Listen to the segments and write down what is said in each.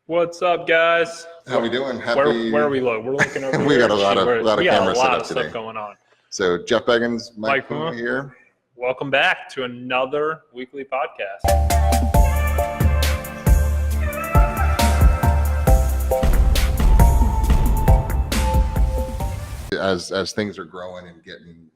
What's up, guys? How we doing? Where are we look? We're looking over We here. got a lot of camera set up today. Stuff going on. So Jeff Beggins, Mike Puma here. Welcome back to another weekly podcast. As things are growing and getting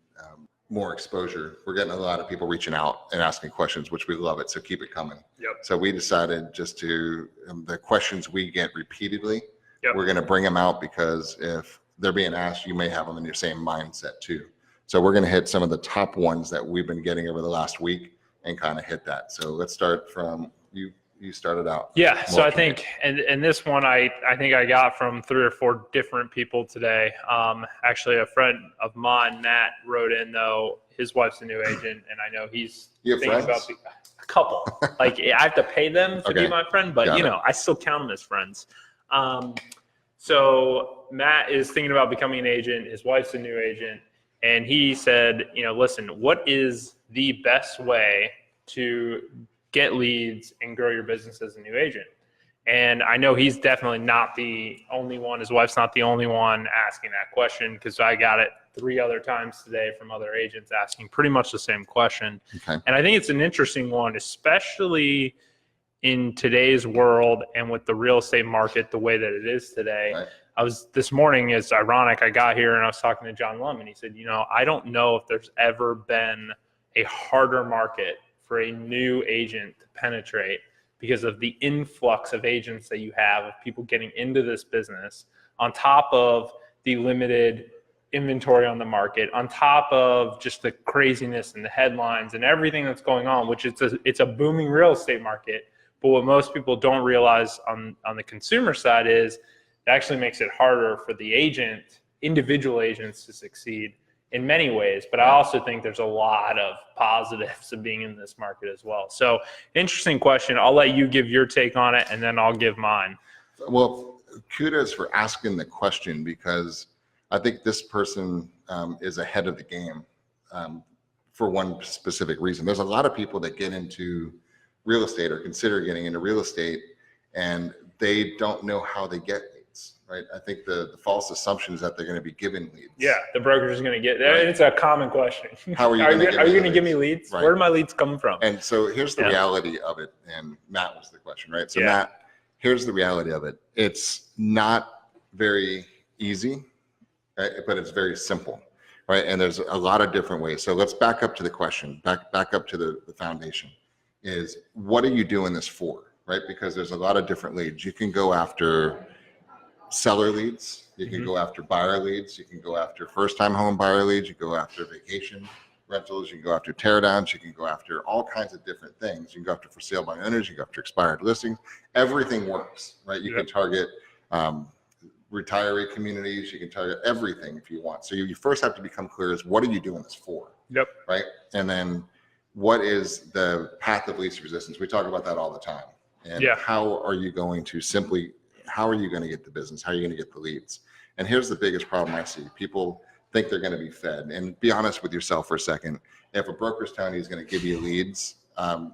more exposure, we're getting a lot of people reaching out and asking questions, which we love it. So keep it coming. Yep. So we decided just to the questions we get repeatedly, Yep. We're going to bring them out because if they're being asked, you may have them in your same mindset too. So we're going to hit some of the top ones that we've been getting over the last week and kind of hit that. So let's start from you. You started out. Yeah. So I think, and this one, I think I got from 3 or 4 different people today. Actually, a friend of mine, Matt, wrote in though. His wife's a new agent, and I know he's thinking about a couple. Like I have to pay them to be my friend, but I still count them as friends. So Matt is thinking about becoming an agent. His wife's a new agent, and he said, listen, what is the best way to get leads and grow your business as a new agent? And I know he's definitely not the only one. His wife's not the only one asking that question, because I got it 3 other times today from other agents asking pretty much the same question. Okay. And I think it's an interesting one, especially in today's world and with the real estate market the way that it is today. Right. This morning, it's ironic, I got here and I was talking to John Lum, and he said, I don't know if there's ever been a harder market for a new agent to penetrate because of the influx of agents that you have, of people getting into this business, on top of the limited inventory on the market, on top of just the craziness and the headlines and everything that's going on, which it's a booming real estate market. But what most people don't realize on the consumer side is it actually makes it harder for the individual agents to succeed in many ways. But I also think there's a lot of positives of being in this market as well. So interesting question. I'll let you give your take on it, and then I'll give mine. Well, kudos for asking the question, because I think this person is ahead of the game for one specific reason. There's a lot of people that get into real estate or consider getting into real estate, and they don't know how they get leads, right? I think the false assumption is that they're going to be given leads. Yeah, the brokerage is going to get there. Right. It's a common question. How are you going to give me leads? Right. Where do my leads come from? And so here's the reality of it. And Matt was the question, right? So Matt, here's the reality of it. It's not very easy, right? But it's very simple, right? And there's a lot of different ways. So let's back up to the question, back up to the foundation. Is what are you doing this for, right? Because there's a lot of different leads. You can go after seller leads. You can go after buyer leads. You can go after first-time home buyer leads. You go after vacation rentals. You can go after teardowns. You can go after all kinds of different things. You can go after for sale by owners. You can go after expired listings. Everything works, right? You can target retiree communities. You can target everything if you want. So you first have to become clear as what are you doing this for? Yep. Right? And then what is the path of least resistance? We talk about that all the time. And how are you going to get the business? How are you going to get the leads? And here's the biggest problem I see. People think they're going to be fed. And be honest with yourself for a second. If a broker's telling you he's going to give you leads,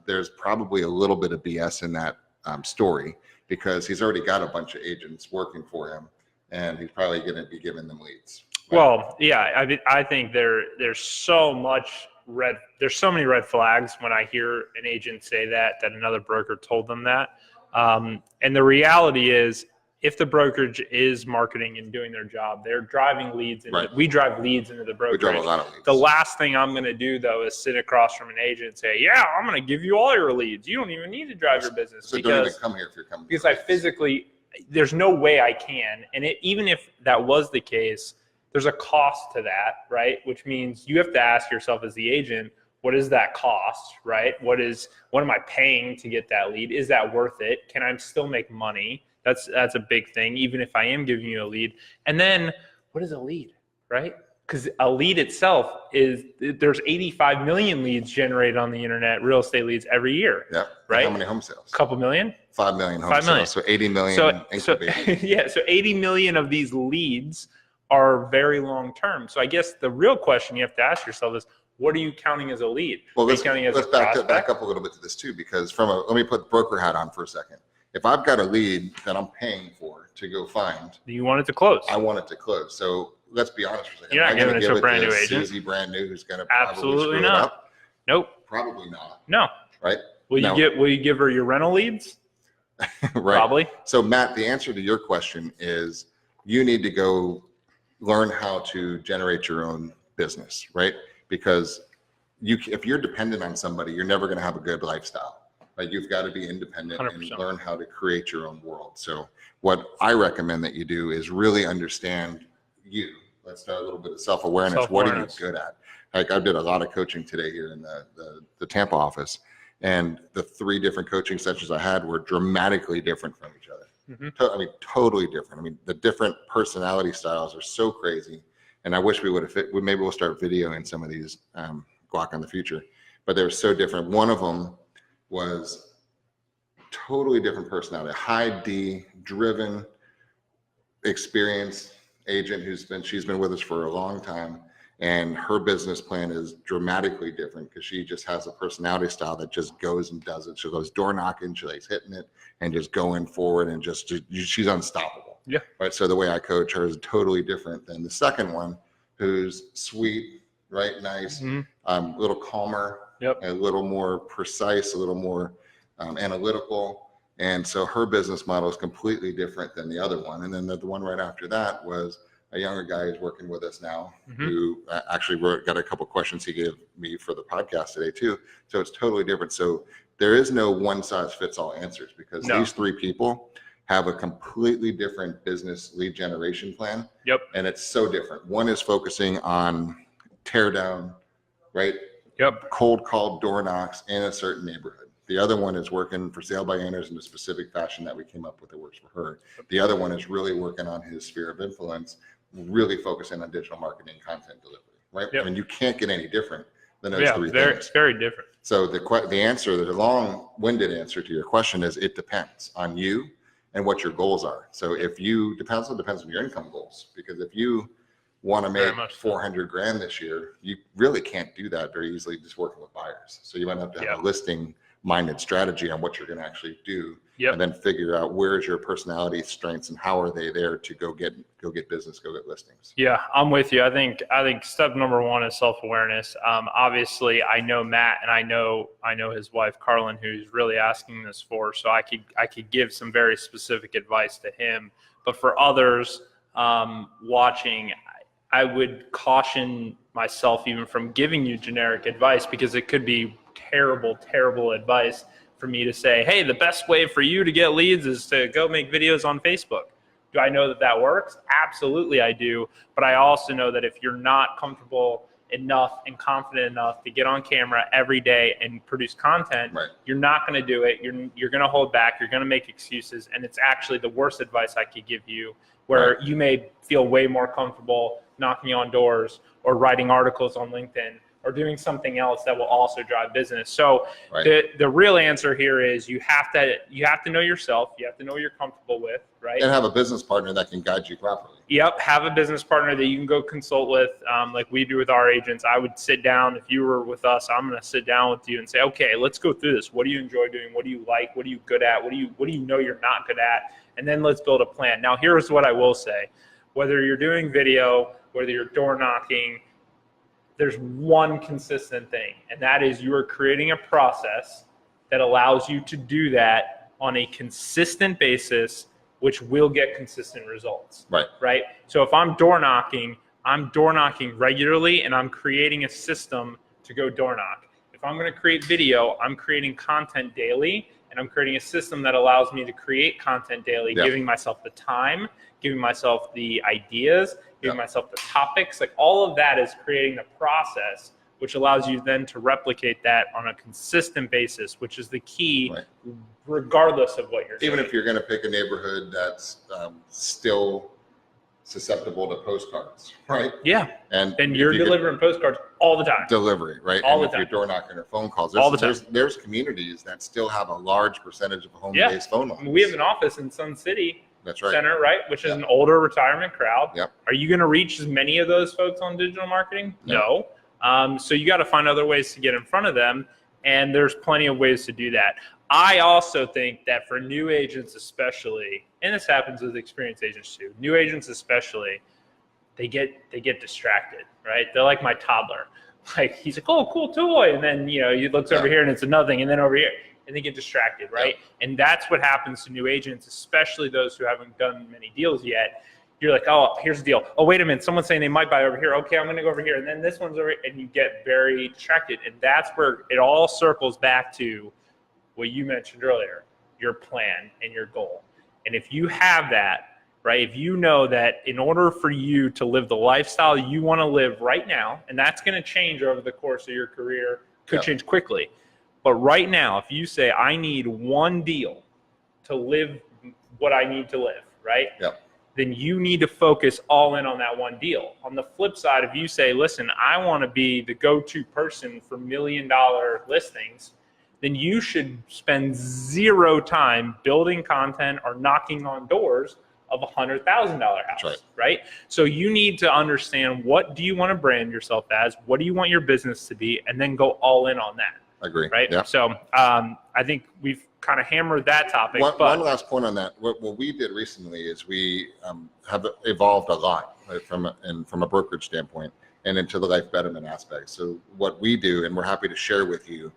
there's probably a little bit of BS in that story, because he's already got a bunch of agents working for him, and he's probably going to be giving them leads. Right? Well, yeah, I think there's so many red flags when I hear an agent say that another broker told them that. And the reality is, if the brokerage is marketing and doing their job, they're driving leads. We drive leads into the brokerage. We drive a lot of leads. The last thing I'm going to do, though, is sit across from an agent and say, yeah, I'm going to give you all your leads. You don't even need to drive your business. So don't even come here if you're coming. Because there's no way I can. And even if that was the case, there's a cost to that, right? Which means you have to ask yourself as the agent, what is that cost, right? What am I paying to get that lead? Is that worth it? Can I still make money? That's a big thing, even if I am giving you a lead. And then what is a lead, right? Because a lead itself there's 85 million leads generated on the internet, real estate leads every year. Yeah. Right. How many home sales? A couple million? 5 million home sales. So 80 million. So 80 million of these leads are very long term. So I guess the real question you have to ask yourself is, what are you counting as a lead? Well, let's back up a little bit to this too, because let me put the broker hat on for a second. If I've got a lead that I'm paying for to go find, you want it to close. I want it to close. So let's be honest for a second. You're not Am I gonna giving it to a brand give new to agent. Sleazy brand new who's going to probably Absolutely screw not. it up? Nope. Probably not. No. Right? Will you give her your rental leads? Right. Probably. So Matt, the answer to your question is you need to go learn how to generate your own business, right? Because if you're dependent on somebody, you're never going to have a good lifestyle. Right? You've got to be independent 100%. and learn how to create your own world. So what I recommend that you do is really understand you. Let's start a little bit of self-awareness. What are you good at? Like I did a lot of coaching today here in the Tampa office, and the 3 different coaching sessions I had were dramatically different from each other. I mean, totally different. I mean, the different personality styles are so crazy. And I wish we would have maybe we'll start videoing some of these Guac in the future, but they're so different. One of them was totally different personality, high D, driven, experienced agent she's been with us for a long time. And her business plan is dramatically different because she just has a personality style that just goes and does it. She goes door knocking, she likes hitting it and just going forward and she's unstoppable. Yeah. Right. So the way I coach her is totally different than the second one, who's sweet, right? Nice, a little calmer, a little more precise, a little more analytical. And so her business model is completely different than the other one. And then the one right after that was a younger guy who's working with us now who actually got a couple questions he gave me for the podcast today too. So it's totally different. So there is no one size fits all answers because these 3 people have a completely different business lead generation plan. Yep. And it's so different. One is focusing on tear down, right? Yep. Cold call door knocks in a certain neighborhood. The other one is working for sale by owners in a specific fashion that we came up with that works for her. The other one is really working on his sphere of influence, really focusing on digital marketing, content delivery, right? I mean, you can't get any different than those 3 things. It's very different. So the answer, the long-winded answer to your question is it depends on you and what your goals are. So if you, depends on your income goals, because if you want to make 400 grand this year, you really can't do that very easily just working with buyers. So you might have to have a listing minded strategy on what you're going to actually do, and then figure out where's your personality strengths and how are they there to go get business, go get listings. Yeah, I'm with you. I think step number 1 is self-awareness. Obviously I know Matt and I know his wife Carlin, who's really asking this for, so I could give some very specific advice to him. But for others watching, I would caution myself even from giving you generic advice, because it could be terrible advice for me to say, hey, the best way for you to get leads is to go make videos on Facebook. Do I know that works? Absolutely I do. But I also know that if you're not comfortable enough and confident enough to get on camera every day and produce content, you're not going to do it. You're going to hold back. You're going to make excuses. And it's actually the worst advice I could give you, where you may feel way more comfortable knocking on doors or writing articles on LinkedIn or doing something else that will also drive business. So the real answer here is you have to know yourself. You have to know what you're comfortable with, right? And have a business partner that can guide you properly. Yep. Have a business partner that you can go consult with, like we do with our agents. I would sit down, if you were with us, I'm going to sit down with you and say, okay, let's go through this. What do you enjoy doing? What do you like? What are you good at? What do you know you're not good at? And then let's build a plan. Now, here's what I will say. Whether you're doing video, whether you're door knocking, there's one consistent thing, and that is you are creating a process that allows you to do that on a consistent basis, which will get consistent results. Right? So if I'm door knocking regularly, and I'm creating a system to go door knock. If I'm going to create video, I'm creating content daily, and I'm creating a system that allows me to create content daily, giving myself the time, giving myself the ideas, giving myself the topics. Like all of that is creating the process, which allows you then to replicate that on a consistent basis, which is the key, regardless of what you're Even saying. if you're going to pick a neighborhood that's still susceptible to postcards, right? Yeah. And you're delivering postcards all the time. Delivery, right? All and the if time. you're door knocking or phone calls, All the time. There's communities that still have a large percentage of home-based phone lines. We have an office in Sun City Center, right? Which is an older retirement crowd. Are you going to reach as many of those folks on digital marketing? No. So you got to find other ways to get in front of them. And there's plenty of ways to do that. I also think that for new agents especially, and this happens with experienced agents too, new agents especially, they get distracted, right? They're like my toddler. Like he's like, oh, cool toy. And then, he looks over here and it's another thing. And then over here, and they get distracted, right? And that's what happens to new agents, especially those who haven't done many deals yet. You're like, oh, here's the deal. Oh, wait a minute. Someone's saying they might buy over here. Okay, I'm going to go over here. And then this one's over here. And you get very distracted. And that's where it all circles back to what you mentioned earlier, your plan and your goal. And if you have that, right, if you know that in order for you to live the lifestyle you want to live right now, and that's going to change over the course of your career, could change quickly. But right now, if you say, I need one deal to live what I need to live, right? Then you need to focus all in on that one deal. On the flip side, if you say, listen, I want to be the go-to person for $1 million listings, then you should spend zero time building content or knocking on doors of a $100,000 house, right? So you need to understand, what do you want to brand yourself as? What do you want your business to be? And then go all in on that. Agree. Right. Yeah. So I think we've kind of hammered that topic. One last point on that. What we did recently is we have evolved a lot, right, from a brokerage standpoint and into the life betterment aspect. So what we do, and we're happy to share with you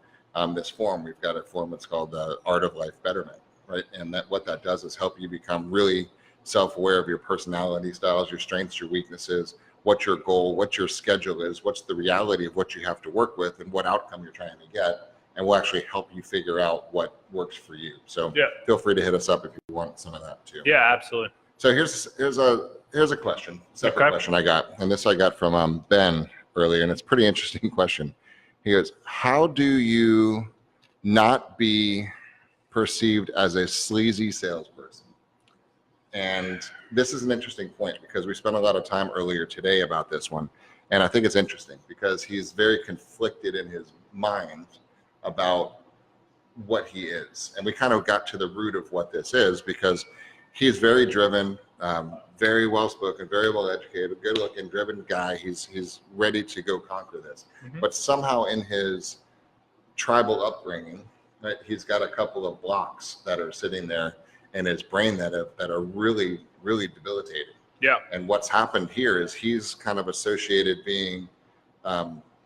this form. We've got a form that's called the Art of Life Betterment, right? And what that does is help you become really self-aware of your personality styles, your strengths, your weaknesses, what your goal, what your schedule is, what's the reality of what you have to work with, and what outcome you're trying to get. And we'll actually help you figure out what works for you. So feel free to hit us up if you want some of that too. Yeah, absolutely. So here's a question, separate question I got, and this I got from Ben earlier, and it's a pretty interesting question. He goes, how do you not be perceived as a sleazy salesperson? And this is an interesting point because we spent a lot of time earlier today about this one. And I think it's interesting because he's very conflicted in his mind about what he is. And we kind of got to the root of what this is because he's very driven, very well-spoken, very well-educated, good-looking, driven guy. He's ready to go conquer this. But somehow in his tribal upbringing, right, he's got a couple of blocks that are sitting there in his brain that are really, really debilitating. Yeah. And what's happened here is he's kind of associated being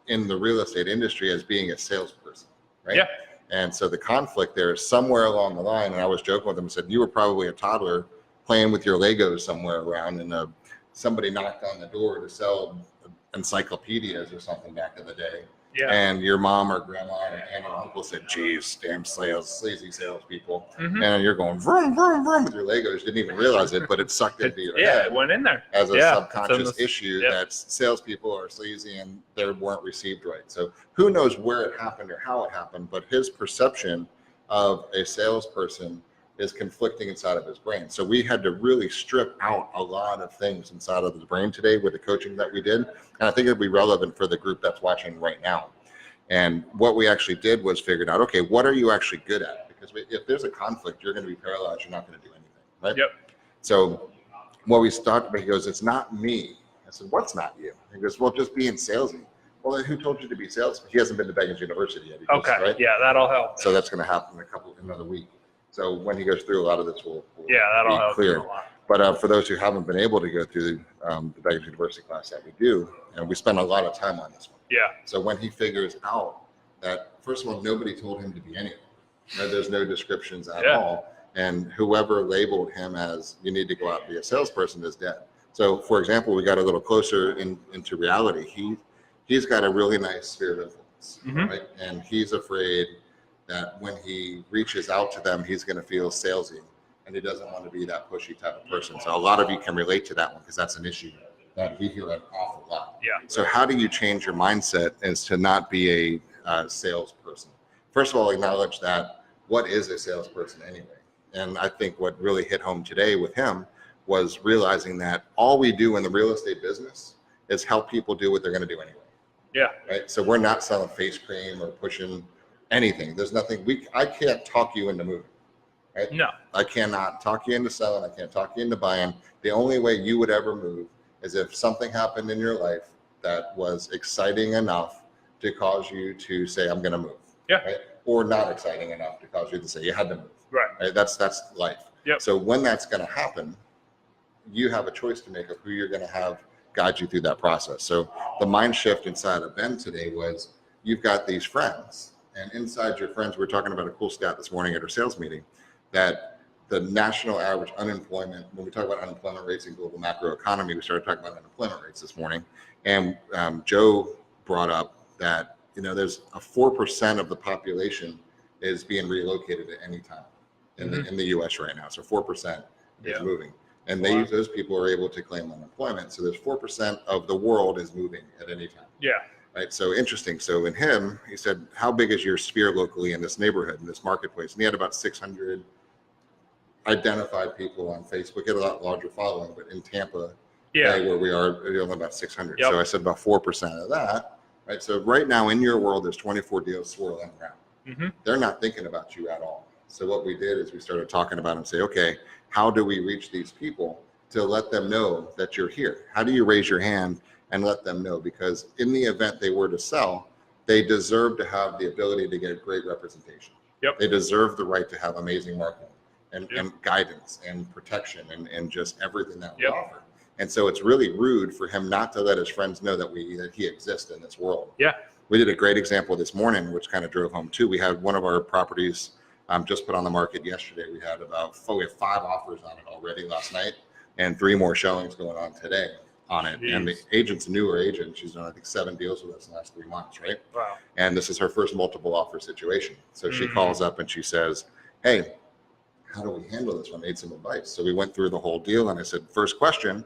in the real estate industry as being a salesperson, right? Yeah. And so the conflict there is somewhere along the line. And I was joking with him and said, you were probably a toddler playing with your Legos somewhere around, and somebody knocked on the door to sell encyclopedias or something back in the day. Yeah. And your mom or grandma or aunt or uncle said, geez, damn sleazy salespeople. And you're going vroom, vroom, vroom with your Legos. You didn't even realize it, but it sucked into your head. It went in there. As a subconscious issue that salespeople are sleazy and they weren't received right. So who knows where it happened or how it happened, but his perception of a salesperson is conflicting inside of his brain. So we had to really strip out a lot of things inside of his brain today with the coaching that we did. And I think it'll be relevant for the group that's watching right now. And what we actually did was figured out, okay, what are you actually good at? Because if there's a conflict, you're going to be paralyzed. You're not going to do anything, right? Yep. So what we started, he goes, it's not me. I said, what's not you? He goes, well, just being salesy. Well, then who told you to be salesy? He hasn't been to Beggins University yet. Goes, okay, right? Yeah, that'll help. So that's going to happen in another week. So when he goes through a lot of this, we'll that'll help clear. A lot. But for those who haven't been able to go through the Beggins University class that we do, and we spend a lot of time on this one. Yeah. So when he figures out that, first of all, nobody told him to be anything. Right? There's no descriptions at all. And whoever labeled him as you need to go out and be a salesperson is dead. So for example, we got a little closer into reality. He's got a really nice sphere of influence, right? And he's afraid that when he reaches out to them, he's going to feel salesy, and he doesn't want to be that pushy type of person. So a lot of you can relate to that one because that's an issue that we hear an awful lot. Yeah. So how do you change your mindset as to not be a salesperson? First of all, acknowledge that what is a salesperson anyway? And I think what really hit home today with him was realizing that all we do in the real estate business is help people do what they're going to do anyway. Yeah. Right. So we're not selling face cream or pushing anything. There's nothing I can't talk you into moving, right? No. I cannot talk you into selling. I can't talk you into buying. The only way you would ever move is if something happened in your life that was exciting enough to cause you to say, I'm going to move. Yeah. Right? or not exciting enough to cause you to say you had to move. Right. That's life. Yep. So when that's going to happen, you have a choice to make of who you're going to have guide you through that process. So the mind shift inside of Ben today was, you've got these friends, and inside your friends, we're talking about a cool stat this morning at our sales meeting, that the national average unemployment, when we talk about unemployment rates in global macroeconomy, we started talking about unemployment rates this morning. And Joe brought up that, there's a 4% of the population is being relocated at any time in the US right now. So 4% is moving. And those people are able to claim unemployment. So there's 4% of the world is moving at any time. Yeah. Right. So interesting. So in him, he said, how big is your sphere locally in this neighborhood, in this marketplace? And he had about 600 identified people on Facebook. He had a lot larger following, but in Tampa, where we are, only about 600. Yep. So I said about 4% of that. Right. So right now in your world, there's 24 deals swirling around. They're not thinking about you at all. So what we did is we started talking about and say, okay, how do we reach these people to let them know that you're here? How do you raise your hand and let them know? Because in the event they were to sell, they deserve to have the ability to get great representation. Yep. They deserve the right to have amazing marketing and guidance and protection and just everything that we offer. And so it's really rude for him not to let his friends know that he exists in this world. Yeah. We did a great example this morning, which kind of drove home too. We had one of our properties just put on the market yesterday. We had we have 5 offers on it already last night, and 3 more showings going on today on it. Jeez. And the agent's a newer agent. She's done, I think, 7 deals with us in the last 3 months, right? Wow. And this is her first multiple offer situation. So she calls up and she says, hey, how do we handle this? I need some advice. So we went through the whole deal, and I said, first question,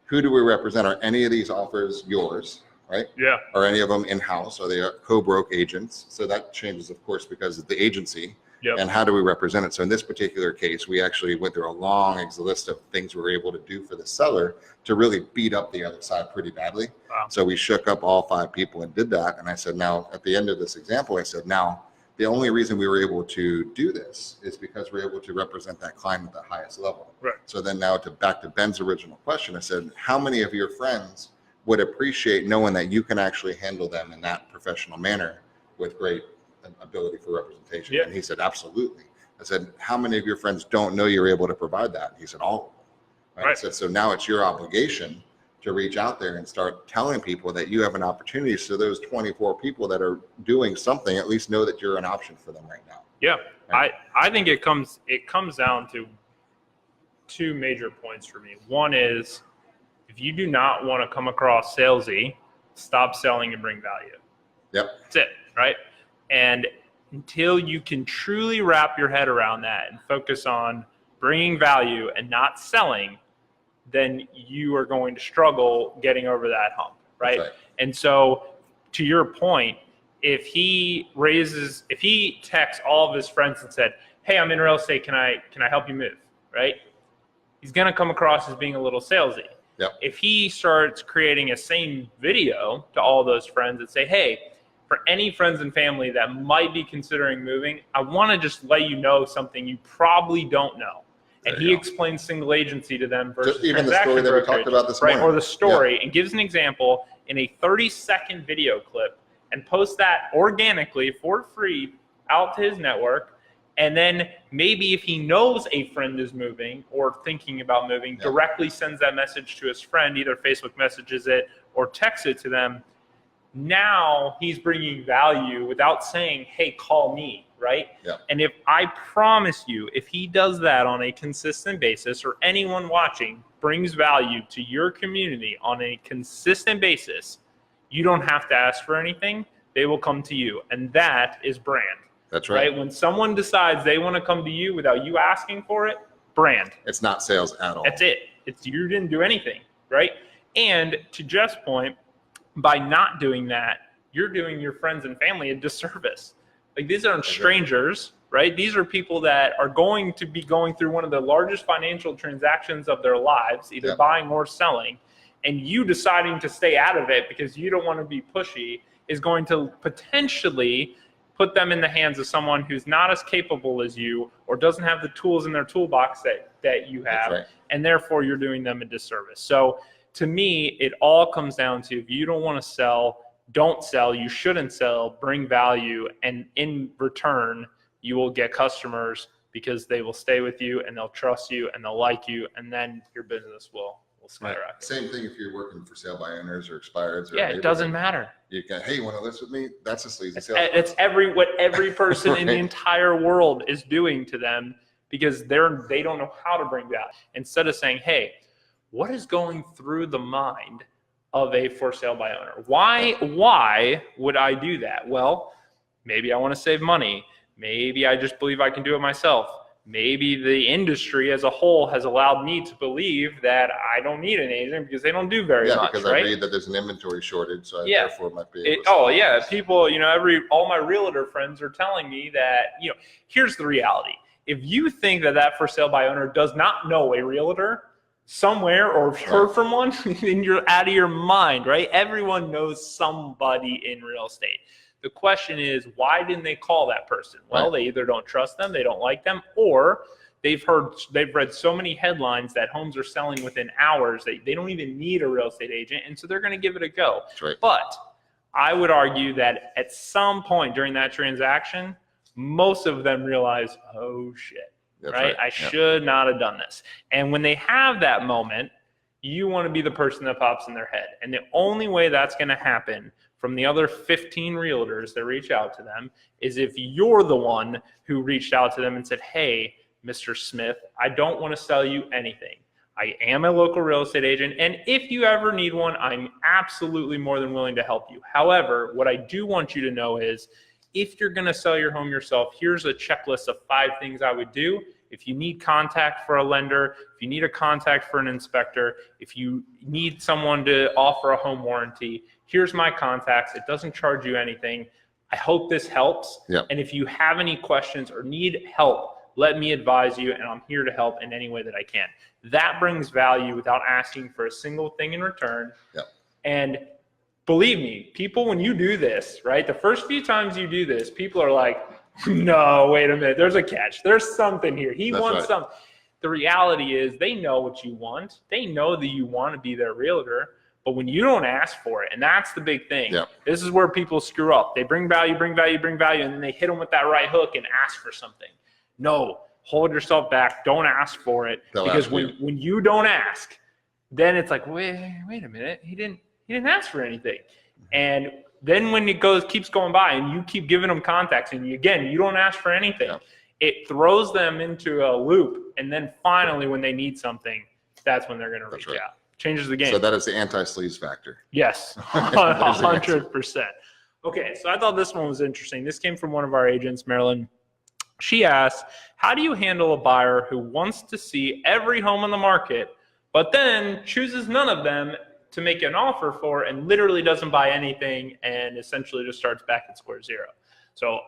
who do we represent? Are any of these offers yours? Right? Yeah. Are any of them in-house? Are they co-broke agents? So that changes, of course, because of the agency. Yep. And how do we represent it? So in this particular case, we actually went through a long list of things we were able to do for the seller to really beat up the other side pretty badly. Wow. So we shook up all 5 people and did that. And I said, now at the end of this example, I said, now the only reason we were able to do this is because we're able to represent that client at the highest level. Right. So then now back to Ben's original question, I said, how many of your friends would appreciate knowing that you can actually handle them in that professional manner with great ability for representation? And he said, absolutely. I said, how many of your friends don't know you're able to provide that? And he said, all of them. Right? I said, so now it's your obligation to reach out there and start telling people that you have an opportunity, so those 24 people that are doing something at least know that you're an option for them right now. Yeah. Right? I think it comes down to 2 major points for me. One is, if you do not want to come across salesy, stop selling and bring value. Yep. That's it, right? And until you can truly wrap your head around that and focus on bringing value and not selling, then you are going to struggle getting over that hump, right? That's right. And so to your point, if he texts all of his friends and said, hey, I'm in real estate, can I help you move, right? He's going to come across as being a little salesy. Yep. If he starts creating a same video to all those friends and say, hey, for any friends and family that might be considering moving, I want to just let you know something you probably don't know. And he explains single agency to them versus just even the story that we talked about this morning. Or the story, and gives an example in a 30-second video clip and posts that organically for free out to his network. And then maybe if he knows a friend is moving or thinking about moving, directly sends that message to his friend, either Facebook messages it or texts it to them. Now he's bringing value without saying, hey, call me, right? Yeah. And I promise you, if he does that on a consistent basis, or anyone watching brings value to your community on a consistent basis, you don't have to ask for anything. They will come to you. And that is brand. That's right. When someone decides they want to come to you without you asking for it, brand. It's not sales at all. That's it. You didn't do anything, right? And to Jeff's point, by not doing that, you're doing your friends and family a disservice. Like, these aren't strangers, right? These are people that are going to be going through one of the largest financial transactions of their lives, either buying or selling, and you deciding to stay out of it because you don't want to be pushy is going to potentially put them in the hands of someone who's not as capable as you or doesn't have the tools in their toolbox that you have, right. And therefore you're doing them a disservice. So to me, it all comes down to, if you don't want to sell, don't sell, you shouldn't sell, bring value, and in return, you will get customers because they will stay with you and they'll trust you and they'll like you, and then your business will skyrocket. Right. Same thing if you're working for sale by owners or expireds. Or it doesn't matter. You can, hey, you want to list with me? That's a sleazy sales. It's what every person in the entire world is doing to them, because they don't know how to bring that. Instead of saying, hey, what is going through the mind of a for sale by owner? Why would I do that? Well, maybe I want to save money. Maybe I just believe I can do it myself. Maybe the industry as a whole has allowed me to believe that I don't need an agent because they don't do very much. Because I read that there's an inventory shortage, so I therefore might be able to people, all my realtor friends are telling me that, here's the reality. If you think that for sale by owner does not know a realtor somewhere or heard from one, then you're out of your mind, right? Everyone knows somebody in real estate. The question is, why didn't they call that person? Well, they either don't trust them, they don't like them, or they've read so many headlines that homes are selling within hours that they don't even need a real estate agent, and so they're going to give it a go. That's right. But I would argue that at some point during that transaction, most of them realize, oh shit, right? I should not have done this. And when they have that moment, you want to be the person that pops in their head. And the only way that's going to happen from the other 15 realtors that reach out to them is if you're the one who reached out to them and said, hey, Mr. Smith, I don't want to sell you anything. I am a local real estate agent, and if you ever need one, I'm absolutely more than willing to help you. However, what I do want you to know is if you're going to sell your home yourself, here's a checklist of 5 things I would do. If you need contact for a lender, if you need a contact for an inspector, if you need someone to offer a home warranty, here's my contacts. It doesn't charge you anything. I hope this helps. Yep. And if you have any questions or need help, let me advise you, and I'm here to help in any way that I can. That brings value without asking for a single thing in return. Yep. And believe me, people, when you do this, right, the first few times you do this, people are like, no, wait a minute, there's a catch. There's something here. He wants something. The reality is they know what you want. They know that you want to be their realtor, but when you don't ask for it, and that's the big thing. Yep. This is where people screw up. They bring value, and then they hit them with that right hook and ask for something. No, hold yourself back. Don't ask for it. Because when you don't ask, then it's like, wait a minute. He didn't ask for anything. And then when it keeps going by and you keep giving them contacts and you don't ask for anything, it throws them into a loop. And then finally, when they need something, that's when they're going to reach out. Changes the game. So that is the anti-sleaze factor. Yes, 100%. Okay, so I thought this one was interesting. This came from one of our agents, Marilyn. She asked, how do you handle a buyer who wants to see every home on the market, but then chooses none of them to make an offer for and literally doesn't buy anything and essentially just starts back at square zero? So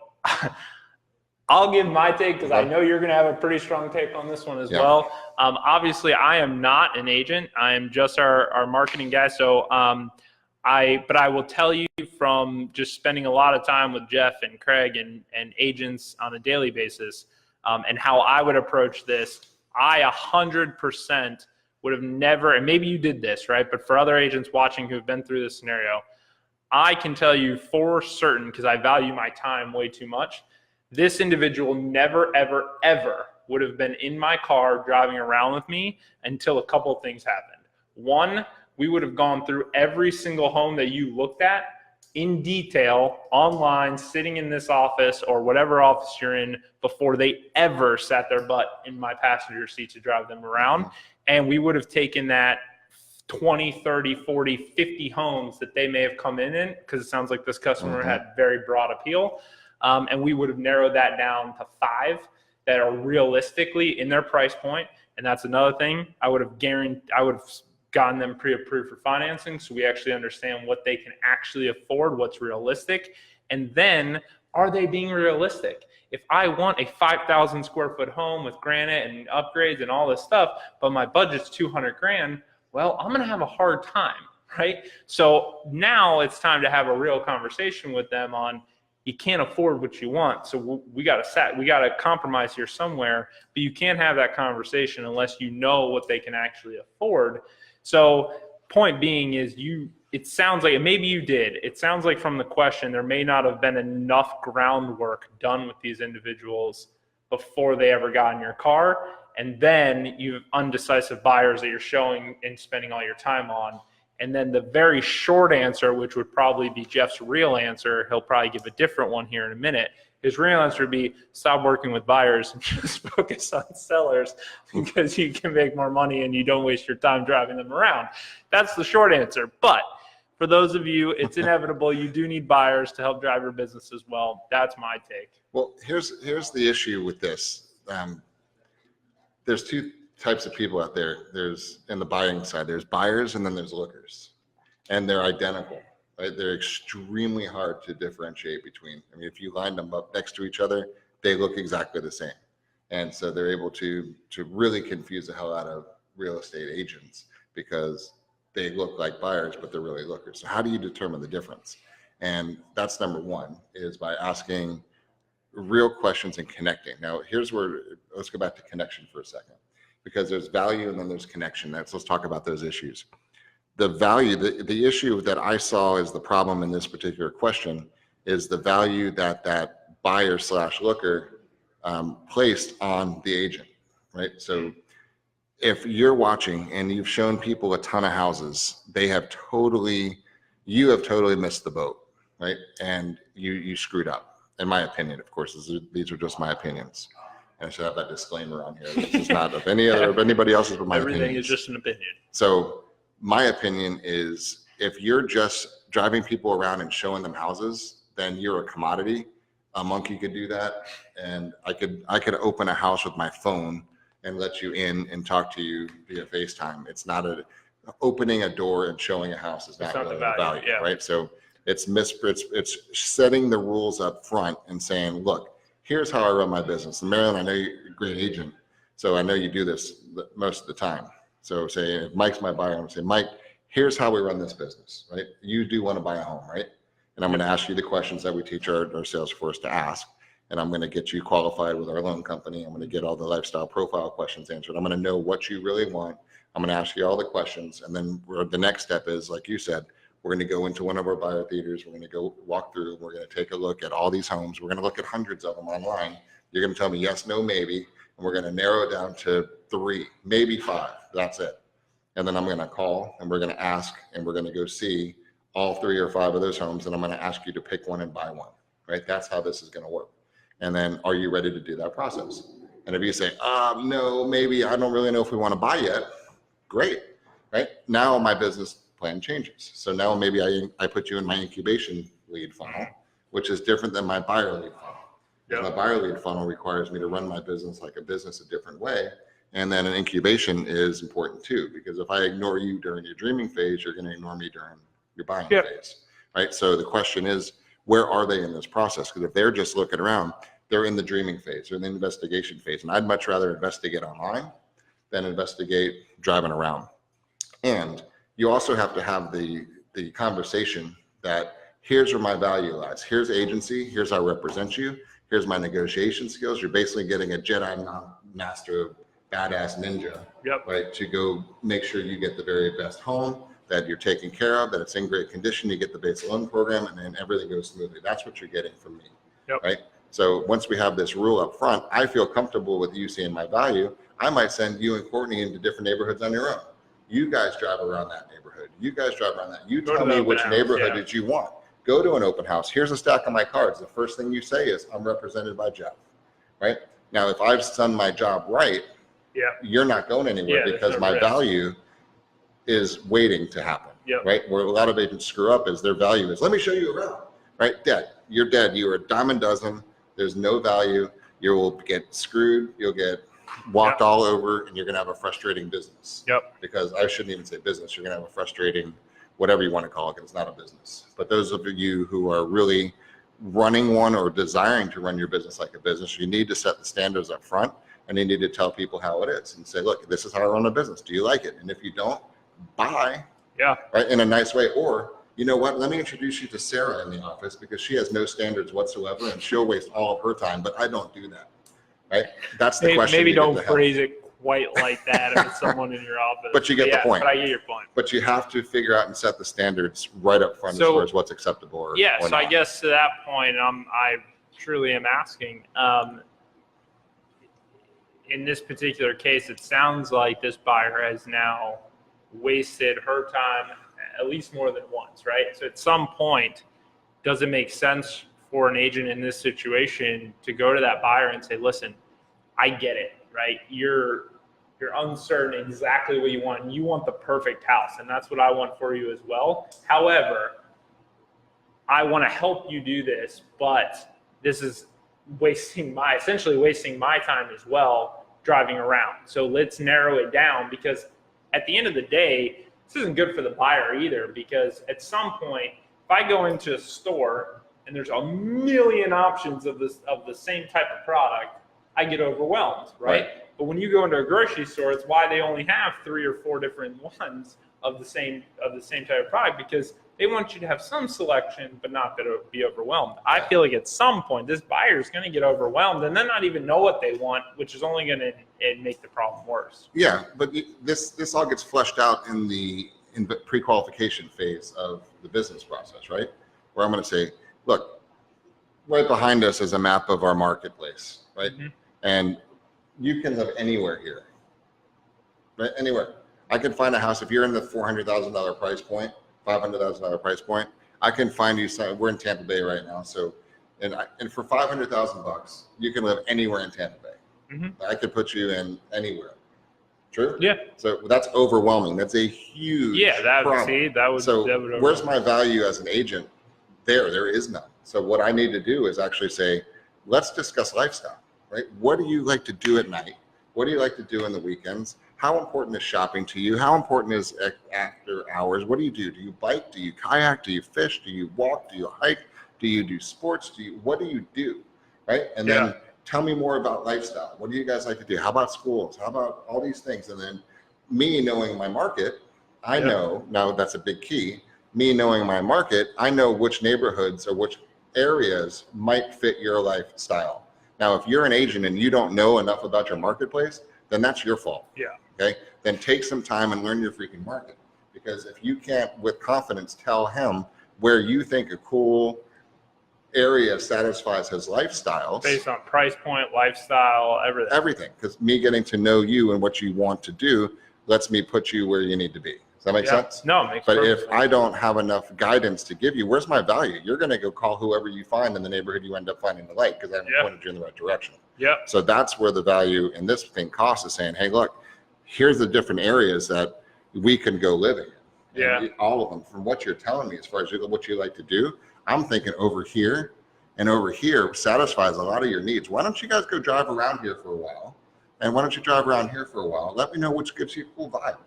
I'll give my take because I know you're going to have a pretty strong take on this one as well. Obviously, I am not an agent. I am just our marketing guy. So but I will tell you from just spending a lot of time with Jeff and Craig and agents on a daily basis and how I would approach this, I 100% would have never, and maybe you did this, right? But for other agents watching who have been through this scenario, I can tell you for certain, because I value my time way too much, this individual never, ever, ever would have been in my car driving around with me until a couple of things happened. One, we would have gone through every single home that you looked at in detail online, sitting in this office or whatever office you're in before they ever sat their butt in my passenger seat to drive them around. And we would have taken that 20, 30, 40, 50 homes that they may have come in, because it sounds like this customer had very broad appeal. And we would have narrowed that down to 5 that are realistically in their price point. And that's another thing. I would have gotten them pre-approved for financing, so we actually understand what they can actually afford, what's realistic. And then, are they being realistic? If I want a 5,000 square foot home with granite and upgrades and all this stuff, but my budget's 200 grand, well, I'm going to have a hard time, right? So now it's time to have a real conversation with them on, you can't afford what you want. So we got to compromise here somewhere, but you can't have that conversation unless you know what they can actually afford. So point being is it sounds like, and maybe you did, it sounds like from the question, there may not have been enough groundwork done with these individuals before they ever got in your car. And then you have undecisive buyers that you're showing and spending all your time on. And then the very short answer, which would probably be Jeff's real answer, he'll probably give a different one here in a minute. His real answer would be stop working with buyers and just focus on sellers because you can make more money and you don't waste your time driving them around. That's the short answer. But for those of you, it's inevitable. You do need buyers to help drive your business as well. That's my take. Well, here's the issue with this. There's two types of people out there. There's in the buying side, there's buyers and then there's lookers, and they're identical. Right? They're extremely hard to differentiate between. I mean, if you line them up next to each other, they look exactly the same. And so they're able to really confuse the hell out of real estate agents because they look like buyers, but they're really lookers. So how do you determine the difference? And that's number one, is by asking real questions and connecting. Now, here's where, let's go back to connection for a second, because there's value and then there's connection. Let's talk about those issues. The value, the issue that I saw as the problem in this particular question is the value that that buyer / looker placed on the agent, right? So if you're watching and you've shown people a ton of houses, you have totally missed the boat, right? And you screwed up, in my opinion. Of course, these are just my opinions. And I should have that disclaimer on here. This is not of anybody else's, but my opinion. Everything is just an opinion. So my opinion is, if you're just driving people around and showing them houses, then you're a commodity. A monkey could do that, and I could open a house with my phone and let you in and talk to you via FaceTime. It's not opening a door and showing a house is not really the value, yeah. Right? So it's setting the rules up front and saying, look, here's how I run my business. And Marilyn, I know you're a great agent, so I know you do this most of the time. So say if Mike's my buyer, I'm gonna say, Mike, here's how we run this business, right? You do want to buy a home, right? And I'm going to ask you the questions that we teach our sales force to ask. And I'm going to get you qualified with our loan company. I'm going to get all the lifestyle profile questions answered. I'm going to know what you really want. I'm going to ask you all the questions. And then the next step is, like you said, we're going to go into one of our buyer theaters. We're going to go walk through. We're going to take a look at all these homes. We're going to look at hundreds of them online. You're going to tell me yes, no, maybe. And we're going to narrow it down to 3, maybe 5. That's it. And then I'm going to call and we're going to ask and we're going to go see all 3 or 5 of those homes. And I'm going to ask you to pick one and buy one, right? That's how this is going to work. And then are you ready to do that process? And if you say, no, maybe I don't really know if we want to buy yet, great, right? Now my business plan changes. So now maybe I put you in my incubation lead funnel, which is different than my buyer lead funnel. Yep. My buyer lead funnel requires me to run my business like a business a different way. And then an incubation is important too, because if I ignore you during your dreaming phase, you're going to ignore me during your buying phase, right? So the question is, where are they in this process? Because if they're just looking around, they're in the dreaming phase or in the investigation phase. And I'd much rather investigate online than investigate driving around. And you also have to have the conversation that here's where my value lies. Here's agency. Here's how I represent you. Here's my negotiation skills. You're basically getting a Jedi master badass ninja, right? To go make sure you get the very best home, that you're taken care of, that it's in great condition, you get the base loan program, and then everything goes smoothly. That's what you're getting from me, right? So once we have this rule up front, I feel comfortable with you seeing my value. I might send you and Courtney into different neighborhoods on your own. You guys drive around that neighborhood. You guys drive around that. You tell me which neighborhood that you want. Go to an open house. Here's a stack of my cards. The first thing you say is, I'm represented by Jeff, right? Now, if I've done my job right, you're not going anywhere because my value is waiting to happen, right? Where a lot of agents screw up is their value is, let me show you around, right? Dead. You're dead. You are a dime a dozen. There's no value. You will get screwed. You'll get walked all over, and you're going to have a frustrating business. Because I shouldn't even say business. You're going to have a frustrating, whatever you want to call it, because it's not a business. But those of you who are really running one or desiring to run your business like a business, you need to set the standards up front, and you need to tell people how it is and say, look, this is how I run a business. Do you like it? And if you don't, bye. Right, in a nice way. Or, you know what, let me introduce you to Sarah in the office, because she has no standards whatsoever and she'll waste all of her time, but I don't do that. Right? That's the question. Maybe don't phrase it quite like that if it's someone in your office. But you get the point. But I get your point. But you have to figure out and set the standards right up front as far as what's acceptable or so not. I guess to that point, I truly am asking, in this particular case, it sounds like this buyer has now wasted her time at least more than once, right? So at some point, does it make sense for an agent in this situation to go to that buyer and say, listen, I get it, right? You're uncertain exactly what you want, and you want the perfect house, and that's what I want for you as well. However, I want to help you do this, but this is essentially wasting my time as well driving around. So let's narrow it down, because at the end of the day, this isn't good for the buyer either, because at some point, if I go into a store and there's a million options of the same type of product, I get overwhelmed, right? But when you go into a grocery store, it's why they only have 3 or 4 different ones of the same type of product, because they want you to have some selection, but not to be overwhelmed. I feel like at some point, this buyer is going to get overwhelmed and then not even know what they want, which is only going to make the problem worse. Yeah, but this all gets fleshed out in the pre-qualification phase of the business process, right? Where I'm going to say, look, right behind us is a map of our marketplace, right? Mm-hmm. And you can live anywhere here, right? Anywhere. I can find a house. If you're in the $400,000 price point, $500,000 price point, I can find you some. We're in Tampa Bay right now, so and for $500,000, you can live anywhere in Tampa Bay. Mm-hmm. I could put you in anywhere. True. Yeah. So that's overwhelming. That's a huge problem. Where's my value as an agent? There is none. So what I need to do is actually say, let's discuss lifestyle. Right? What do you like to do at night? What do you like to do in the weekends? How important is shopping to you? How important is after hours? What do you do? Do you bike? Do you kayak? Do you fish? Do you walk? Do you hike? Do you do sports? What do you do? Right? And then tell me more about lifestyle. What do you guys like to do? How about schools? How about all these things? And then me knowing my market, I know, now that's a big key, me knowing my market, I know which neighborhoods or which areas might fit your lifestyle. Now, if you're an agent and you don't know enough about your marketplace, then that's your fault. Yeah. Okay. Then take some time and learn your freaking market. Because if you can't, with confidence, tell him where you think a cool area satisfies his lifestyles. Based on price point, lifestyle, everything. Everything. Because me getting to know you and what you want to do lets me put you where you need to be. Does that make sense? No, it makes But perfect if sense. I don't have enough guidance to give you, where's my value? You're going to go call whoever you find in the neighborhood you end up finding the light, because I haven't pointed you in the right direction. Yeah. So that's where the value in this thing costs, is saying, hey, look, here's the different areas that we can go live in. Yeah. All of them, from what you're telling me as far as what you like to do, I'm thinking over here and over here satisfies a lot of your needs. Why don't you guys go drive around here for a while? And why don't you drive around here for a while? Let me know which gives you a cool vibe.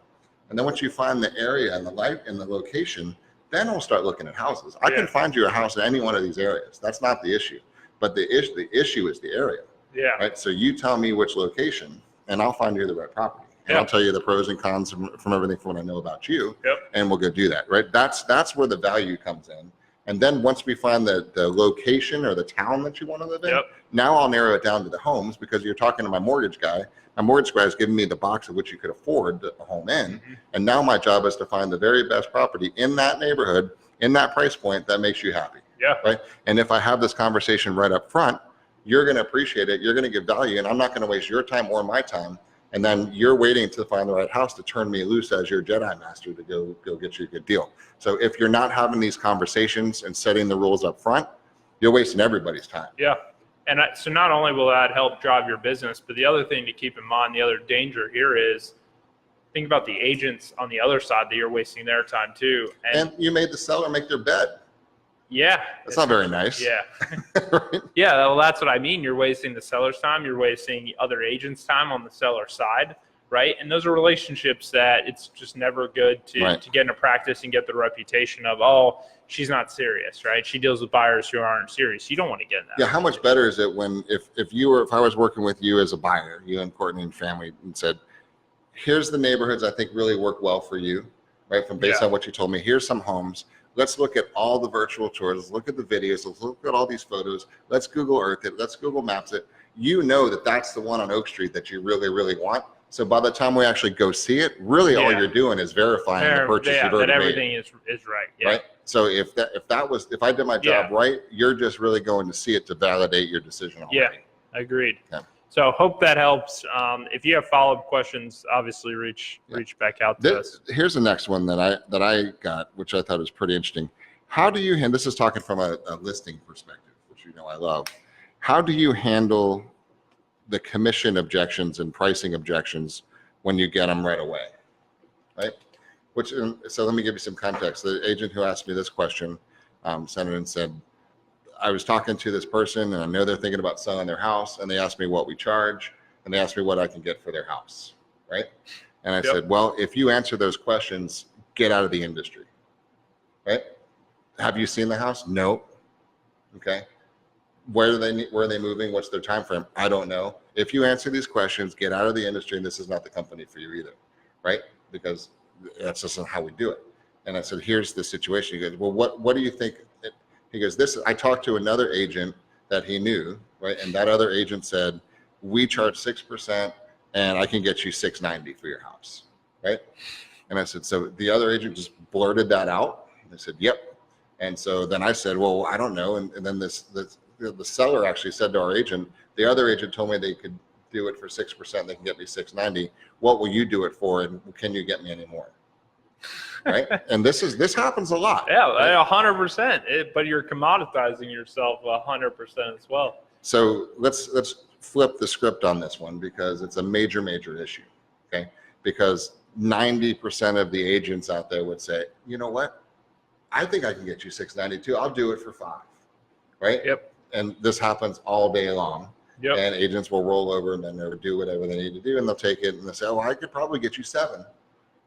And then once you find the area and the light and the location, then we'll start looking at houses. I can find you a house in any one of these areas. That's not the issue. But the issue is the area. Yeah. Right. So you tell me which location, and I'll find you the right property. And I'll tell you the pros and cons from everything from what I know about you. And we'll go do that. Right. That's where the value comes in. And then once we find the location or the town that you want to live in, now I'll narrow it down to the homes, because you're talking to my mortgage guy. My mortgage guy is giving me the box of which you could afford a home in. Mm-hmm. And now my job is to find the very best property in that neighborhood, in that price point that makes you happy. Yeah. Right. And if I have this conversation right up front, you're going to appreciate it. You're going to give value, and I'm not going to waste your time or my time. And then you're waiting to find the right house to turn me loose as your Jedi master to go get you a good deal. So if you're not having these conversations and setting the rules up front, you're wasting everybody's time. Yeah. And so not only will that help drive your business, but the other thing to keep in mind, the other danger here is, think about the agents on the other side that you're wasting their time too. And you made the seller make their bed. Yeah. That's not very nice. Yeah. Right? Yeah, well, that's what I mean. You're wasting the seller's time. You're wasting other agents' time on the seller side, right? And those are relationships that it's just never good to get into practice and get the reputation of, oh, she's not serious, right? She deals with buyers who aren't serious. You don't want to get in that. Yeah, how much better is it when if I was working with you as a buyer, you and Courtney and family, and said, here's the neighborhoods I think really work well for you, right? From based on what you told me, here's some homes. Let's look at all the virtual tours. Let's look at the videos. Let's look at all these photos. Let's Google Earth it. Let's Google Maps it. You know that that's the one on Oak Street that you really, really want. So by the time we actually go see it, really all you're doing is verifying the purchase you've already that made. everything is right. Yeah. Right. So if I did my job right, you're just really going to see it to validate your decision already. Yeah, agreed. Yeah. So hope that helps. If you have follow-up questions, obviously reach back out to us. Here's the next one that I got, which I thought was pretty interesting. How do you handle, this is talking from a listing perspective, which you know I love. How do you handle the commission objections and pricing objections when you get them right away, right? So let me give you some context. The agent who asked me this question sent it and said, I was talking to this person and I know they're thinking about selling their house, and they asked me what we charge and they asked me what I can get for their house, right? And I said, well, if you answer those questions, get out of the industry, right? Have you seen the house? No. Okay. Where are they moving? What's their time frame? I don't know. If you answer these questions, get out of the industry, and this is not the company for you either, right? Because that's just how we do it. And I said, here's the situation. He goes, well, what do you think? He goes, I talked to another agent that he knew, right? And that other agent said, we charge 6% and I can get you $690 for your house, right? And I said, so the other agent just blurted that out. And they said, yep. And so then I said, well, I don't know. And then the seller actually said to our agent, the other agent told me they could do it for 6%. They can get me $690. What will you do it for? And can you get me any more? Right. And this happens a lot. Yeah, 100%. But you're commoditizing yourself 100% as well. So let's flip the script on this one, because it's a major issue. Okay. Because 90% of the agents out there would say, you know what? I think I can get you $690 too. I'll do it for $5. Right. Yep. And this happens all day long. Yep. And agents will roll over and then they'll do whatever they need to do, and they'll take it and they'll say, oh, I could probably get you $7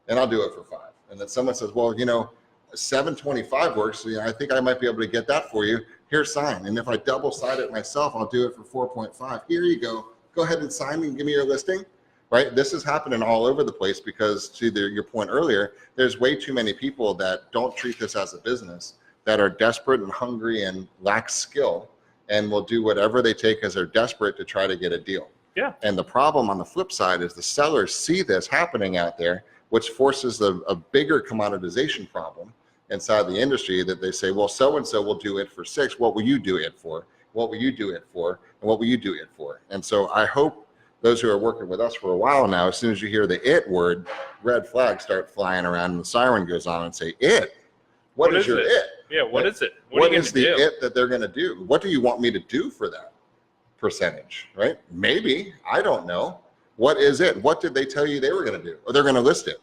and I'll do it for $5. And then someone says, well, you know, $725 works. So, I think I might be able to get that for you. Here's sign. And if I double side it myself, I'll do it for 4.5. Here you go. Go ahead and sign and give me your listing. Right. This is happening all over the place because, to your point earlier, there's way too many people that don't treat this as a business, that are desperate and hungry and lack skill, and will do whatever they take as they're desperate to try to get a deal. Yeah. And the problem on the flip side is the sellers see this happening out there, which forces a bigger commoditization problem inside the industry, that they say, well, so-and-so will do it for $6. What will you do it for? What will you do it for? And what will you do it for? And so I hope those who are working with us for a while now, as soon as you hear the "it" word, red flags start flying around and the siren goes on and say, "It? What is your it? Yeah, what is it? What is the it that they're going to do? What do you want me to do for that percentage?" Right? Maybe, I don't know. What is it? What did they tell you they were going to do? Or they're going to list it.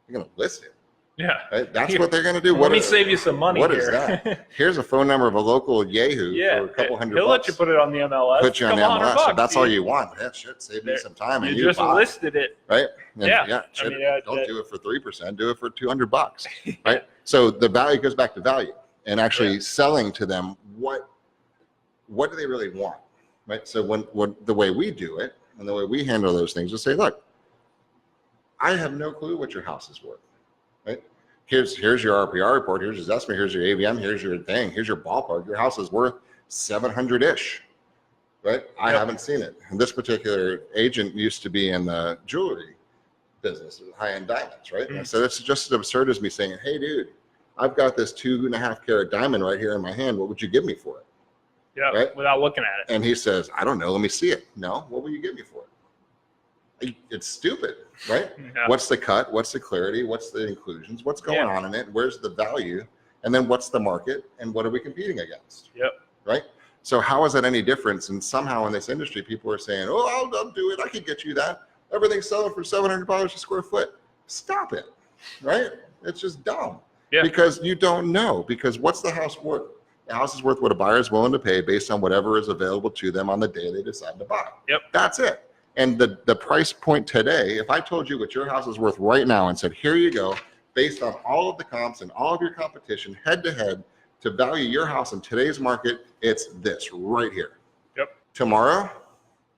They're going to list it. Yeah. Right? That's what they're going to do. Let me save you some money. What is that? Here's a phone number of a local Yahoo for a couple $100. He'll let you put it on the MLS. Put you on the MLS. So that's all you want. Yeah, shit, save me some time. And you just listed it. Right? And yeah. Don't do it for 3%. Do it for $200. Right? So the value goes back to value, and actually selling to them what do they really want? Right? So when the way we do it and the way we handle those things is say, look, I have no clue what your house is worth. Right? Here's your RPR report. Here's your estimate. Here's your AVM. Here's your thing. Here's your ballpark. Your house is worth 700-ish. Right? I haven't seen it. And this particular agent used to be in the jewelry business, high-end diamonds, right? Mm-hmm. So it's just as absurd as me saying, hey, dude, I've got this 2.5 carat diamond right here in my hand. What would you give me for it? Yeah, right? Without looking at it. And he says, I don't know. Let me see it. No, what will you give me for it? It's stupid, right? Yeah. What's the cut? What's the clarity? What's the inclusions? What's going on in it? Where's the value? And then what's the market? And what are we competing against? Yep. Right? So how is that any difference? And somehow in this industry, people are saying, oh, I'll do it. I could get you that. Everything's selling for $700 a square foot. Stop it, right? It's just dumb. Yeah. Because you don't know. Because what's the house worth? The house is worth what a buyer is willing to pay based on whatever is available to them on the day they decide to buy. Yep. That's it. And the price point today, if I told you what your house is worth right now and said, here you go, based on all of the comps and all of your competition head to head to value your house in today's market, it's this right here. Yep. Tomorrow,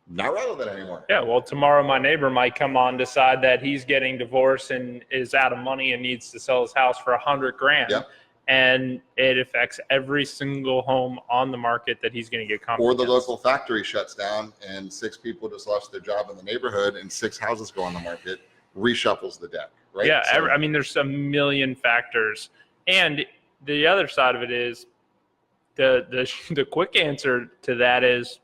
not relevant anymore. Yeah, well, tomorrow my neighbor might come on, decide that he's getting divorced and is out of money and needs to sell his house for $100,000. Yep. and it affects every single home on the market that he's going to get comped Or the against. local factory shuts down and 6 people just lost their job in the neighborhood and 6 houses go on the market, reshuffles the deck, right? Yeah, So, I mean, there's a million factors. And the other side of it is the quick answer to that is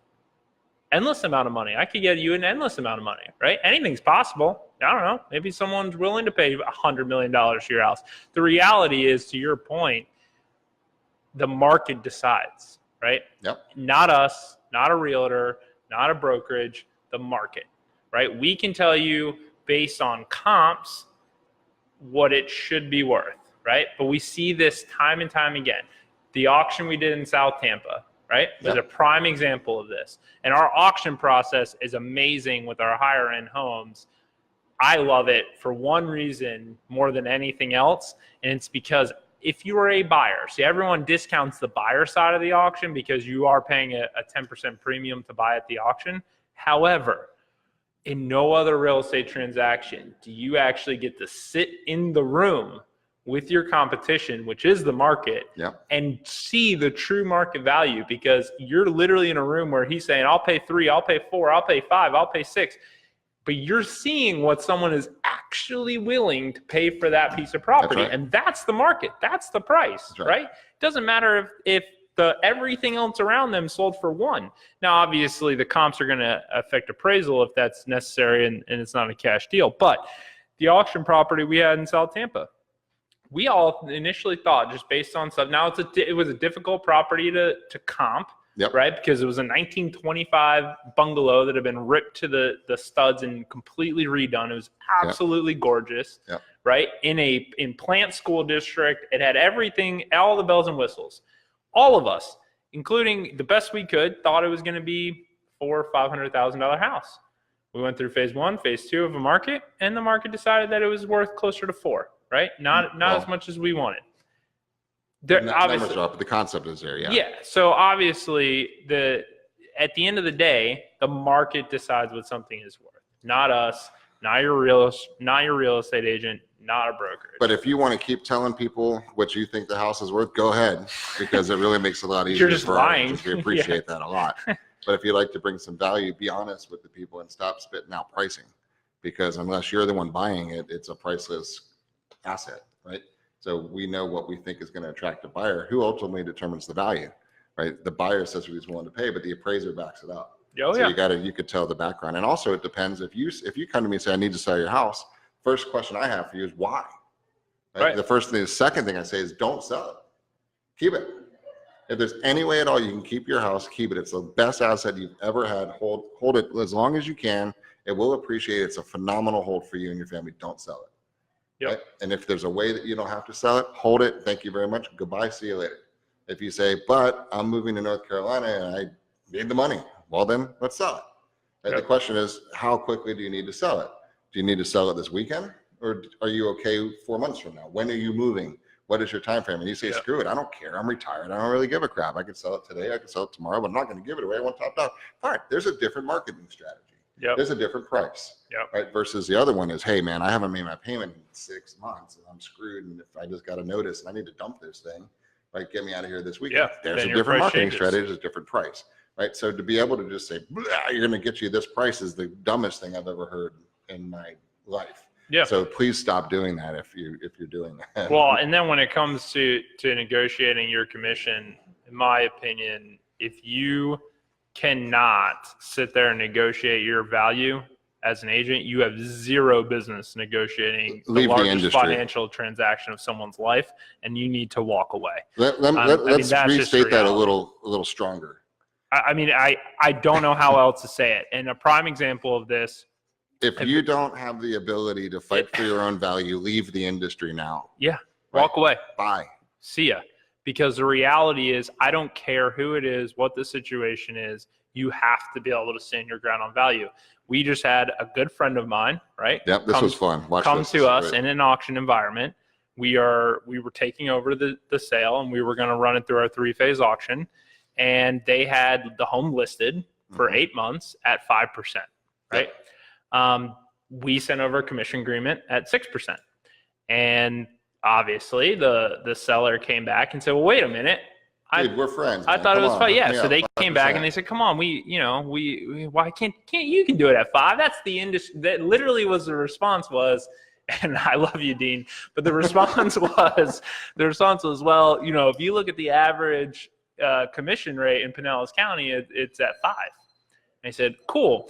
endless amount of money. I could get you an endless amount of money, right? Anything's possible. I don't know. Maybe someone's willing to pay $100 million for your house. The reality is, to your point, the market decides, right? Yep. Not us, not a realtor, not a brokerage, the market, right? We can tell you based on comps what it should be worth, right? But we see this time and time again. The auction we did in South Tampa, right, was a prime example of this. And our auction process is amazing with our higher end homes. I love it for one reason more than anything else, and it's because if you are a buyer, see, everyone discounts the buyer side of the auction because you are paying a 10% premium to buy at the auction. However, in no other real estate transaction do you actually get to sit in the room with your competition, which is the market, and see the true market value, because you're literally in a room where he's saying, I'll pay 3, I'll pay 4, I'll pay 5, I'll pay 6. But you're seeing what someone is actually willing to pay for that piece of property. That's right. And that's the market. That's the price, right? It doesn't matter if everything else around them sold for 1. Now, obviously, the comps are going to affect appraisal if that's necessary and it's not a cash deal. But the auction property we had in South Tampa, we all initially thought, just based on stuff. Now, it was a difficult property to comp, right? Because it was a 1925 bungalow that had been ripped to the studs and completely redone. It was absolutely gorgeous, right? In Plant School District, it had everything, all the bells and whistles. All of us, including the best we could, thought it was going to be $400,000 or $500,000 house. We went through phase 1, phase 2 of a market, and the market decided that it was worth closer to 4. Right? Not as much as we wanted. Numbers are up, but the concept is there, Yeah. So obviously, at the end of the day, the market decides what something is worth. Not us, not your real estate agent, not a brokerage. But if you want to keep telling people what you think the house is worth, go ahead, because it really makes it a lot easier. You're just lying. We appreciate that a lot. But if you like to bring some value, be honest with the people and stop spitting out pricing, because unless you're the one buying it, it's a priceless asset, right? So we know what we think is going to attract a buyer, who ultimately determines the value, right? The buyer says what he's willing to pay, but the appraiser backs it up. You could tell the background. And also it depends, if you come to me and say, I need to sell your house, first question I have for you is why? Right? The second thing I say is don't sell it. Keep it. If there's any way at all you can keep your house, keep it. It's the best asset you've ever had. Hold it as long as you can. It will appreciate. It's a phenomenal hold for you and your family. Don't sell it. Right? And if there's a way that you don't have to sell it, hold it. Thank you very much. Goodbye. See you later. If you say, but I'm moving to North Carolina and I need the money, well then let's sell it. Right? The question is, how quickly do you need to sell it? Do you need to sell it this weekend, or are you okay 4 months from now? When are you moving? What is your time frame? And you say, screw it, I don't care. I'm retired. I don't really give a crap. I could sell it today. I could sell it tomorrow, but I'm not going to give it away. I want top dollar. Fine. There's a different marketing strategy. There's a different price, right? Versus the other one is, hey man, I haven't made my payment in 6 months and I'm screwed. And if I just got a notice and I need to dump this thing, right? Get me out of here this weekend. There's a different marketing strategy. There's a different price, right? So to be able to just say, you're going to get you this price is the dumbest thing I've ever heard in my life. So please stop doing that if you're doing that. Well, and then when it comes to negotiating your commission, in my opinion, if you cannot sit there and negotiate your value as an agent, you have zero business negotiating the largest financial transaction of someone's life, and you need to walk away. Let's restate that a little stronger. I don't know how else to say it. And a prime example of this, if you don't have the ability to fight for your own value, leave the industry now. Walk away. Bye. See ya. Because the reality is, I don't care who it is, what the situation is, you have to be able to stand your ground on value. We just had a good friend of mine, right? Yep, this was fun. Come to us in an auction environment. We were taking over the sale, and we were going to run it through our 3-phase auction. And they had the home listed for 8 months at 5%, right? We sent over a commission agreement at 6%. And obviously the seller came back and said, well, wait a minute. Dude, we're friends. I Man. thought Come it was on, fine. Yeah. hook me So up, they came back 5%. and they said, come on, why can't you can do it at 5? That's the industry. That literally was the response was, and I love you, Dean, but the response was, well, if you look at the average commission rate in Pinellas County, it's at 5. And I said, cool.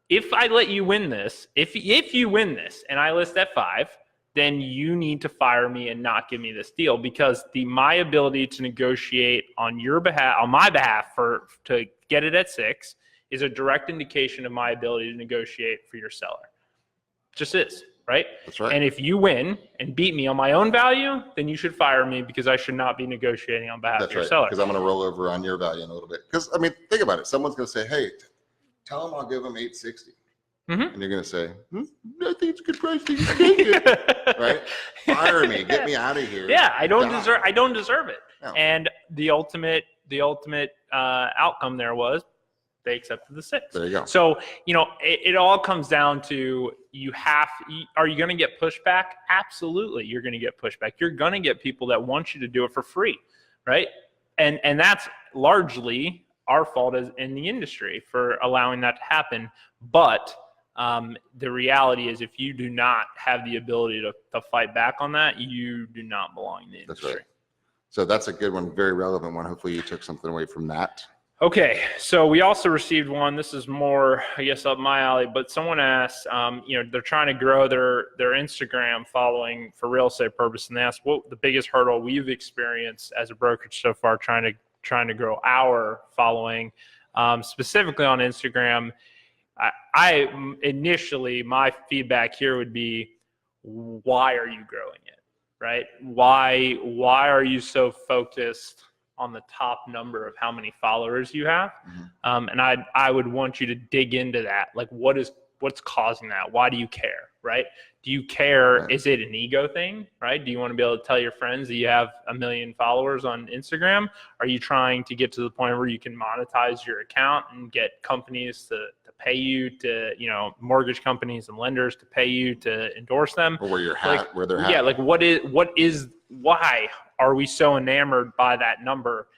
If I let you win this, if you win this and I list at 5, then you need to fire me and not give me this deal, because my ability to negotiate on my behalf to get it at 6 is a direct indication of my ability to negotiate for your seller. Just is, right? That's right. And if you win and beat me on my own value, then you should fire me, because I should not be negotiating on behalf of your seller. Because I'm going to roll over on your value in a little bit. Because think about it. Someone's going to say, "Hey, tell them I'll give them 860." Mm-hmm. And you're going to say, I think it's a good price. Right? Fire me. Get me out of here. Yeah, I don't deserve it. No. And the ultimate outcome there was they accepted the 6. There you go. So, it all comes down to are you going to get pushback? Absolutely. You're going to get pushback. You're going to get people that want you to do it for free. Right. And that's largely our fault in the industry for allowing that to happen. But the reality is, if you do not have the ability to fight back on that, you do not belong in the industry. That's right. So that's a good one, very relevant one. Hopefully you took something away from that. Okay, so we also received one. This is more, I guess, up my alley, but someone asked, they're trying to grow their Instagram following for real estate purpose, and they asked what the biggest hurdle we've experienced as a brokerage so far trying to grow our following, specifically on Instagram. I initially, my feedback here would be, why are you growing it, right? Why are you so focused on the top number of how many followers you have? Mm-hmm. And I would want you to dig into that. Like, what's causing that? Why do you care, right? Do you care? Right. Is it an ego thing, right? Do you want to be able to tell your friends that you have 1 million followers on Instagram? Are you trying to get to the point where you can monetize your account and get companies to pay you to, mortgage companies and lenders to pay you to endorse them? Or where they're Yeah, like why are we so enamored by that number?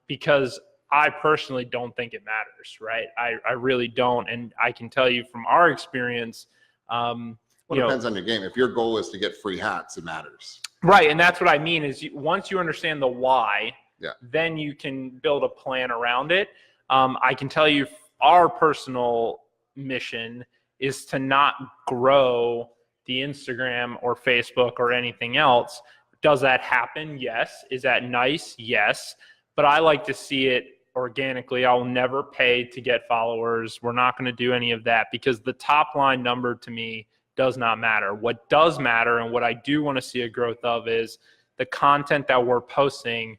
Because I personally don't think it matters, right? I really don't. And I can tell you from our experience, it depends on your game. If your goal is to get free hats, it matters. Right. And that's what I mean is once you understand the why, yeah, then you can build a plan around it. I can tell you our personal mission is to not grow the Instagram or Facebook or anything else. Does that happen? Yes. Is that nice? Yes. But I like to see it organically. I will never pay to get followers. We're not going to do any of that, because the top line number to me does not matter. What does matter, and what I do want to see a growth of, is the content that we're posting.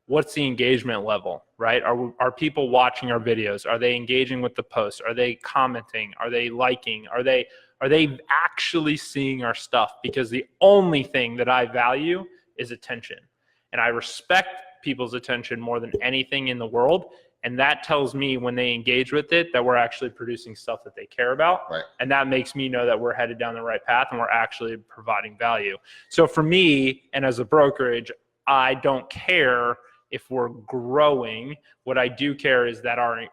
What's the engagement level, right? Are people watching our videos? Are they engaging with the posts? Are they commenting? Are they liking? Are they actually seeing our stuff? Because the only thing that I value is attention. And I respect people's attention more than anything in the world. And that tells me when they engage with it that we're actually producing stuff that they care about. Right. And that makes me know that we're headed down the right path and we're actually providing value. So for me, and as a brokerage, I don't care if we're growing. What I do care is that our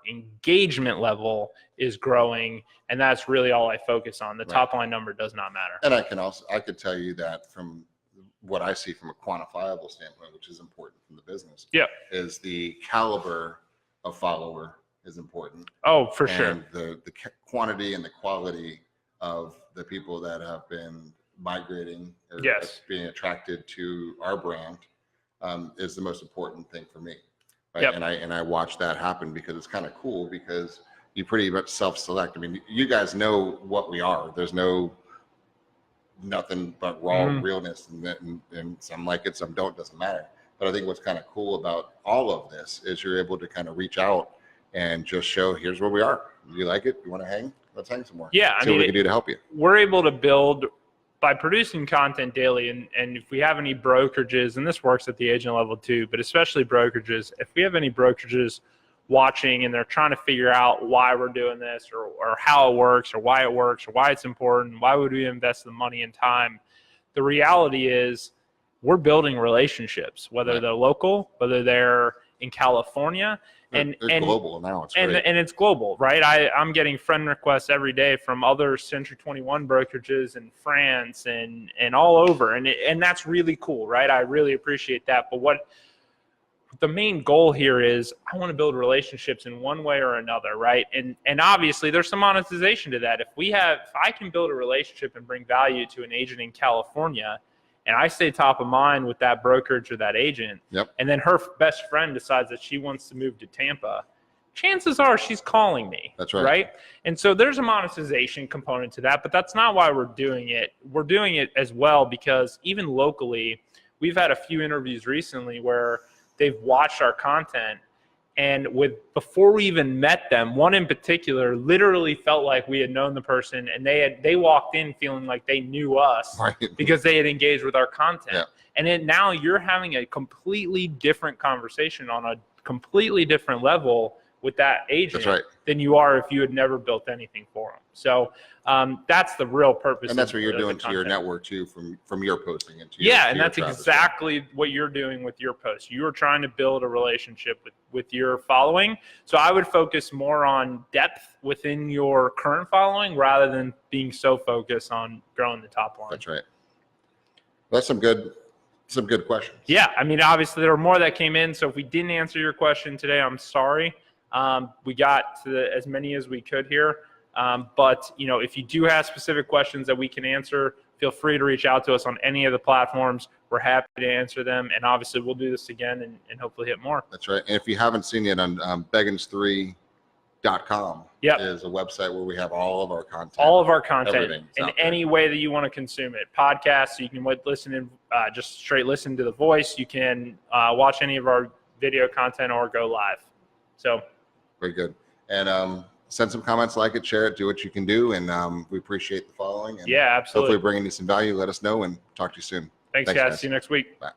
engagement level is growing, and that's really all I focus on. The top line number does not matter. And I could tell you that from what I see from a quantifiable standpoint, which is important from the business, is the caliber of follower is important. Oh, for sure. And the quantity and the quality of the people that have been migrating or being attracted to our brand is the most important thing for me. Right? Yep. And I watch that happen, because it's kind of cool, because you pretty much self-select. I mean, you guys know what we are. There's nothing but raw realness, and some like it, some don't, doesn't matter. But I think what's kind of cool about all of this is you're able to kind of reach out and just show, here's where we are. You like it? You want to hang? Let's hang some more. Yeah. See what we can do to help you. We're able to build by producing content daily. And if we have any brokerages, and this works at the agent level too, but especially brokerages, if we have any brokerages watching and they're trying to figure out why we're doing this, or how it works, or why it's important, why would we invest the money and time, the reality is we're building relationships, whether they're local, whether they're in California, and global now. It's and it's global, right? I'm getting friend requests every day from other Century 21 brokerages in France and all over, and that's really cool, right? I really appreciate that. But what the main goal here is, I want to build relationships in one way or another, right? And obviously there's some monetization to that. If I can build a relationship and bring value to an agent in California, and I stay top of mind with that brokerage or that agent, and then her best friend decides that she wants to move to Tampa, chances are she's calling me. That's right. Right? And so there's a monetization component to that, but that's not why we're doing it. We're doing it as well because even locally, we've had a few interviews recently where they've watched our content, and before we even met them, one in particular literally felt like we had known the person, and they walked in feeling like they knew us because they had engaged with our content. And then now you're having a completely different conversation on a completely different level with that agent than you are if you had never built anything for them. So that's the real purpose. And that's what you're doing to your network too, from your posting into and that's exactly what you're doing with your posts. You're trying to build a relationship with your following. So I would focus more on depth within your current following rather than being so focused on growing the top line. That's right. That's some good questions. Yeah, I mean, obviously there were more that came in. So if we didn't answer your question today, I'm sorry. We got to as many as we could here. But, if you do have specific questions that we can answer, feel free to reach out to us on any of the platforms. We're happy to answer them. And obviously we'll do this again and hopefully hit more. That's right. And if you haven't seen it on Beggins3.com is a website where we have all of our content. In any way that you want to consume it. Podcasts, so you can listen and just straight listen to the voice. You can watch any of our video content or go live. So very good. And send some comments, like it, share it, do what you can do. And we appreciate the following. And absolutely. Hopefully bringing you some value. Let us know and talk to you soon. Thanks guys. See you next week. Bye.